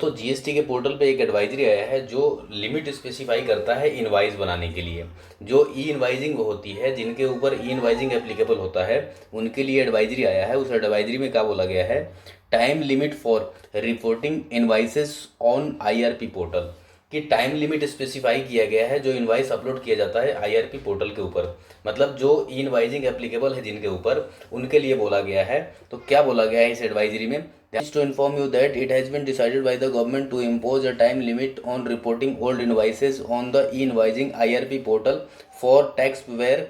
दोस्तों जीएसटी के पोर्टल पे एक एडवाइजरी आया है जो लिमिट स्पेसिफाई करता है इनवाइस बनाने के लिए। जो ई इनवाइजिंग होती है, जिनके ऊपर ई इनवाइजिंग एप्लीकेबल होता है, उनके लिए एडवाइजरी आया है। उस एडवाइजरी में क्या बोला गया है, time limit for reporting invoices on IRP portal, कि टाइम लिमिट स्पेसिफाई किया गया है जो इनवाइस अपलोड किया जाता है आईआरपी पोर्टल के ऊपर। मतलब जो ई इनवाइजिंग एप्लीकेबल है जिनके ऊपर, उनके लिए बोला गया है। तो क्या बोला गया है इस एडवाइजरी में, Just to inform you that it has been decided by the government to impose a time limit on reporting old invoices on the e-invoicing IRP portal for taxpayer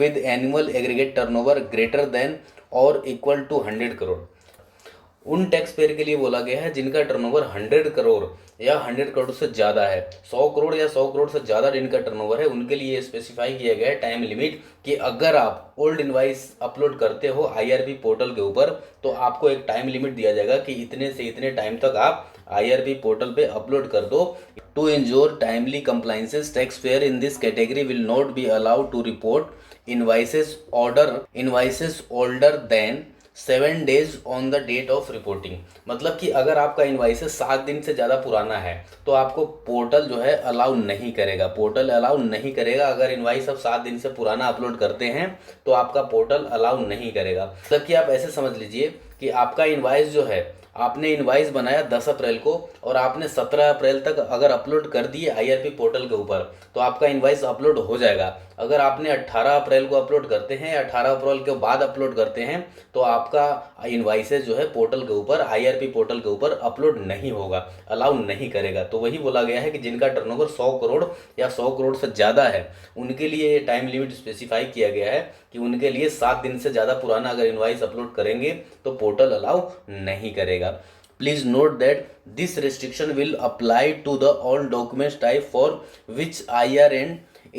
with annual aggregate turnover greater than or equal to 100 crore. उन tax payer के लिए बोला गया है जिनका turnover 100 crore या 100 करोड़ से ज़्यादा है, 100 करोड़ या 100 करोड़ से ज़्यादा जिनका टर्नओवर है, उनके लिए स्पेसिफाई किया गया है टाइम लिमिट कि अगर आप ओल्ड इनवाइस अपलोड करते हो आईआरपी पोर्टल के ऊपर तो आपको एक टाइम लिमिट दिया जाएगा कि इतने से इतने टाइम तक आप आईआरपी पोर्टल पे अपलोड कर दो। To ensure timely compliances, tax payer in this category will not be allowed to report invoices older than 7 days on the date of reporting. मतलब कि अगर आपका इनवाइसेस 7 दिन से ज़्यादा पुराना है तो आपको पोर्टल जो है अलाउ नहीं करेगा, पोर्टल अलाउ नहीं करेगा। अगर इनवाइस आप 7 दिन से पुराना अपलोड करते हैं तो आपका पोर्टल अलाउ नहीं करेगा। मतलब कि आप ऐसे समझ लीजिए कि आपका इनवाइस जो है, आपने इनवाइस बनाया 10 अप्रैल को और आपने 17 अप्रैल तक अगर अपलोड कर दिए आईआरपी पोर्टल के ऊपर तो आपका इनवाइस अपलोड हो जाएगा। अगर आपने 18 अप्रैल को अपलोड करते हैं या 18 अप्रैल के बाद अपलोड करते हैं तो आपका इनवाइसेस जो है पोर्टल के ऊपर, आईआरपी पोर्टल के ऊपर अपलोड नहीं होगा, अलाउ नहीं करेगा। तो वही बोला गया है कि जिनका टर्नओवर 100 करोड़ या 100 करोड़ से ज़्यादा है उनके लिए टाइम लिमिट स्पेसिफाई किया गया है कि उनके लिए 7 दिन से ज़्यादा पुराना अगर इनवाइस अपलोड करेंगे तो पोर्टल अलाउ नहीं करेगा। Please note that this restriction will apply to the all documents type for which IRN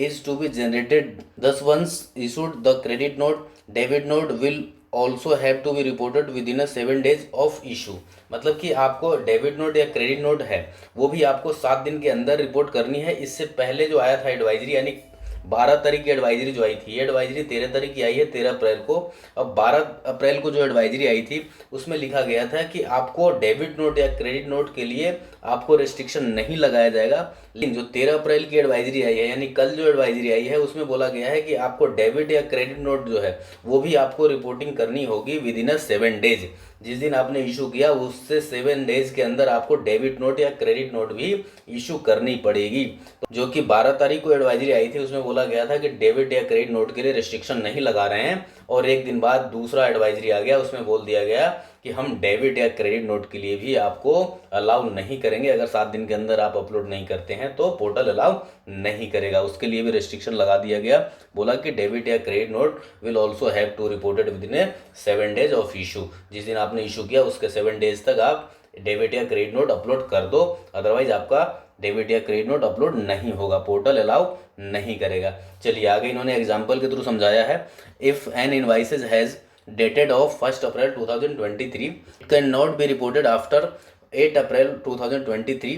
is to be generated. Thus, once issued, the credit note, debit note will also have to be reported within a 7 days of issue. मतलब कि आपको debit note या credit note है वो भी आपको 7 दिन के अंदर रिपोर्ट करनी है। इससे पहले जो आया था एडवाइजरी, यानी 12 तारीख की एडवाइजरी जो आई थी, ये एडवाइजरी 13 तारीख की आई है, 13 अप्रैल को। अब 12 अप्रैल को जो एडवाइजरी आई थी उसमें लिखा गया था कि आपको डेबिट नोट या क्रेडिट नोट के लिए आपको रेस्ट्रिक्शन नहीं लगाया जाएगा। लेकिन जो 13 अप्रैल की एडवाइजरी आई है, यानी कल जो एडवाइजरी आई है, उसमें बोला गया है कि आपको डेबिट या क्रेडिट नोट जो है वो भी आपको रिपोर्टिंग करनी होगी विद इन 7 डेज। जिस दिन आपने इशू किया उससे 7 डेज के अंदर आपको डेबिट नोट या क्रेडिट नोट भी इशू करनी पड़ेगी। तो जो कि 12 तारीख को एडवाइजरी आई थी उसमें बोला गया था कि डेबिट या क्रेडिट नोट के लिए रिस्ट्रिक्शन नहीं लगा रहे हैं, और एक दिन बाद दूसरा एडवाइजरी आ गया, उसमें बोल दिया गया कि हम डेबिट या क्रेडिट नोट के लिए भी आपको अलाउ नहीं करेंगे। अगर 7 दिन के अंदर आप अपलोड नहीं करते हैं तो पोर्टल अलाउ नहीं करेगा, उसके लिए भी रिस्ट्रिक्शन लगा दिया गया। बोला कि डेबिट या credit note will also have to reported within 7 days of issue. जिस दिन आपने इशू किया उसके 7 डेज तक आप डेबिट या क्रेडिट नोट अपलोड कर दो, अदरवाइज आपका डेबिट या क्रेडिट नोट अपलोड नहीं होगा, पोर्टल अलाउ नहीं करेगा। चलिए आगे इन्होंने एग्जांपल के थ्रू समझाया है। If an invoices has dated of 1st April 2023, it cannot be reported after 8 April 2023.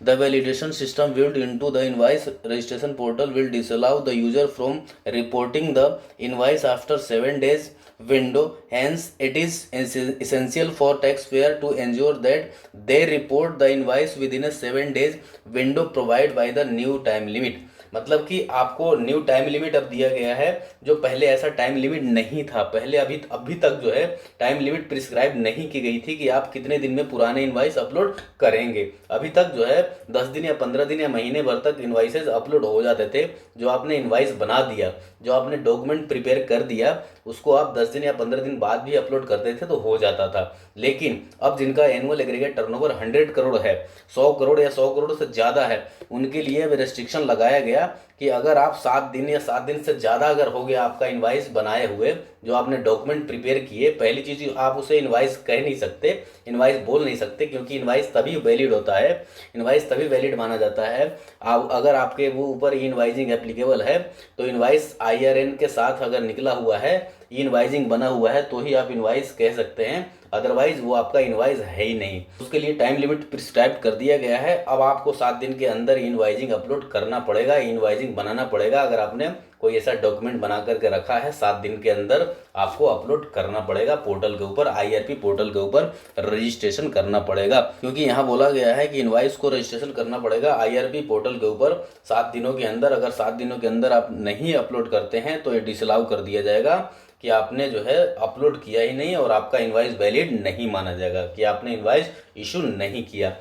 The validation system built into the invoice registration portal will disallow the user from reporting the invoice after 7 days window. Hence, it is essential for taxpayer to ensure that they report the invoice within a 7 days window provided by the new time limit. मतलब कि आपको new time limit अब दिया गया है, जो पहले ऐसा टाइम लिमिट नहीं था। पहले अभी तक जो है टाइम लिमिट प्रिस्क्राइब नहीं की गई थी कि आप कितने दिन में पुराने इनवाइस अपलोड करेंगे। अभी तक जो है 10 दिन या 15 दिन या महीने भर तक इनवाइसेस अपलोड हो जाते थे। जो आपने इनवाइस बना दिया, जो आपने डॉक्यूमेंट प्रिपेयर कर दिया, उसको आप 10 दिन या 15 दिन बाद भी अपलोड करते थे तो हो जाता था। लेकिन अब जिनका एनुअल एग्रीगेट टर्नओवर 100 करोड़ है, 100 करोड़ या 100 करोड़ से ज़्यादा है, उनके लिए रेस्ट्रिक्शन लगाया गया कि अगर आप 7 दिन या 7 दिन से ज़्यादा अगर हो गया आपका इनवाइस बनाए हुए, जो आपने डॉक्यूमेंट प्रिपेयर किए, पहली चीज़ आप उसे इनवाइस कह नहीं सकते, इनवाइस बोल नहीं सकते, क्योंकि इनवाइस तभी वैलिड होता है, इनवाइस तभी वैलिड माना जाता है अगर आपके वो ऊपर ई इनवाइजिंग एप्लीकेबल है। तो इनवाइस आईआरएन के साथ अगर निकला हुआ है, ई इनवाइजिंग बना हुआ है, तो ही आप इनवाइस कह सकते हैं, अदरवाइज वो आपका इनवाइस है ही नहीं। उसके लिए टाइम लिमिट प्रिस्क्राइब कर दिया गया है। अब आपको 7 दिन के अंदर इनवाइजिंग अपलोड करना पड़ेगा, इनवाइजिंग बनाना पड़ेगा अगर आपने कोई ऐसा डॉक्यूमेंट बना करके रखा है, 7 दिन के अंदर आपको अपलोड करना पड़ेगा पोर्टल के ऊपर, IRP पोर्टल के ऊपर रजिस्ट्रेशन करना पड़ेगा। क्योंकि यहाँ बोला गया है कि इनवाइस को रजिस्ट्रेशन करना पड़ेगा IRP पोर्टल के ऊपर 7 दिनों के अंदर। अगर 7 दिनों के अंदर आप नहीं अपलोड करते हैं तो ये डिसअलाउ कर दिया जाएगा कि आपने जो है अपलोड किया ही नहीं और आपका इनवाइस वैलिड नहीं माना जाएगा, कि आपने इनवाइस इशू नहीं किया।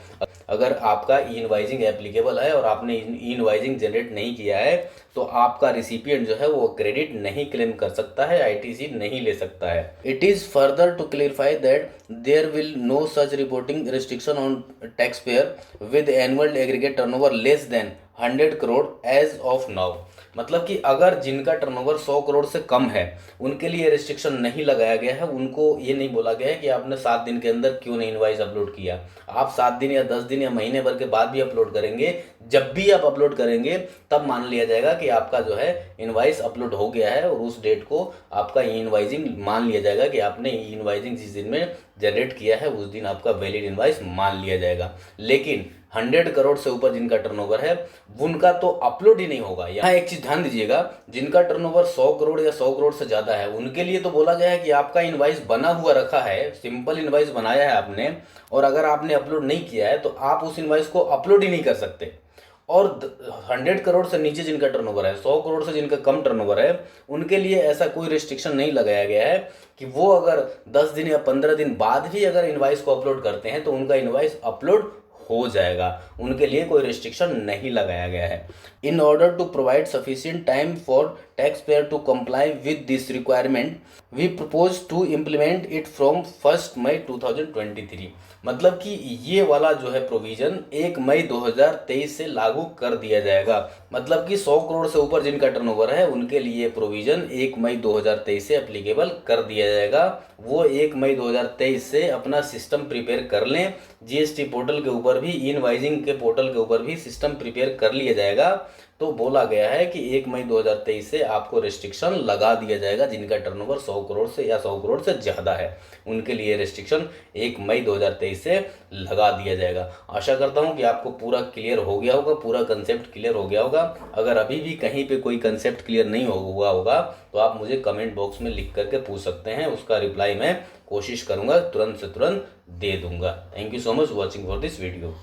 अगर आपका ई इनवाइजिंग एप्लीकेबल है और आपने ई इनवाइजिंग जनरेट नहीं किया है तो आपका रिसिपिएंट जो है वो क्रेडिट नहीं क्लेम कर सकता है, ITC नहीं ले सकता है। It is further to clarify that there will no such reporting restriction on tax payer with annual aggregate turnover less than 100 crore as of now. मतलब कि अगर जिनका टर्नओवर 100 करोड़ से कम है उनके लिए रिस्ट्रिक्शन नहीं लगाया गया है, उनको ये नहीं बोला गया है कि आपने 7 दिन के अंदर क्यों नहीं इनवाइस अपलोड किया। आप 7 दिन या 10 दिन या महीने भर के बाद भी अपलोड करेंगे, जब भी आप अपलोड करेंगे तब मान लिया जाएगा कि आपका जो है इनवाइस अपलोड हो गया है और उस डेट को आपका ई इनवाइजिंग मान लिया जाएगा कि आपने ई इनवाइजिंग जिस दिन में जनरेट किया है उस दिन आपका वैलिड इनवाइस मान लिया जाएगा। लेकिन 100 करोड़ से ऊपर जिनका टर्नओवर है उनका तो अपलोड ही नहीं होगा। यहाँ एक चीज ध्यान दीजिएगा, जिनका टर्नओवर 100 करोड़ या 100 करोड़ से ज्यादा है उनके लिए तो बोला गया है कि आपका इनवाइस बना हुआ रखा है, सिंपल इनवाइस बनाया है आपने, और अगर आपने अपलोड नहीं किया है तो आप उस इनवाइस को अपलोड ही नहीं कर सकते। और 100 करोड़ से नीचे जिनका टर्नओवर है, 100 करोड़ से जिनका कम टर्नओवर है, उनके लिए ऐसा कोई रिस्ट्रिक्शन नहीं लगाया गया है कि वो अगर 10 दिन या 15 दिन बाद भी अगर इनवाइस को अपलोड करते हैं तो उनका इनवाइस अपलोड हो जाएगा, उनके लिए कोई रिस्ट्रिक्शन नहीं लगाया गया है। In order to provide sufficient time for tax payer to comply with this requirement we propose to implement it from 1 May 2023। मतलब कि ये वाला जो है प्रोविजन 1 मई 2023 से लागू कर दिया जाएगा। मतलब कि 100 करोड़ से ऊपर जिनका टर्नओवर है उनके लिए प्रोविजन 1 मई 2023 से एप्लीकेबल कर दिया जाएगा। वो 1 मई 2023 से अपना सिस्टम प्रिपेयर कर लें। GST पोर्टल के ऊपर भी, इनवाइजिंग के पोर्टल के ऊपर भी सिस्टम प्रिपेयर कर लिया जाएगा। तो बोला गया है कि 1 मई 2023 से आपको रिस्ट्रिक्शन लगा दिया जाएगा। जिनका टर्नओवर 100 करोड़ से या 100 करोड़ से ज़्यादा है उनके लिए रिस्ट्रिक्शन 1 मई 2023 से लगा दिया जाएगा। आशा करता हूं कि आपको पूरा क्लियर हो गया होगा, पूरा कंसेप्ट क्लियर हो गया होगा। अगर अभी भी कहीं पे कोई कंसेप्ट क्लियर नहीं हुआ होगा तो आप मुझे कमेंट बॉक्स में लिख करके पूछ सकते हैं, उसका रिप्लाई मैं कोशिश करूँगा तुरंत से तुरंत दे दूँगा। Thank you so much watching for this video.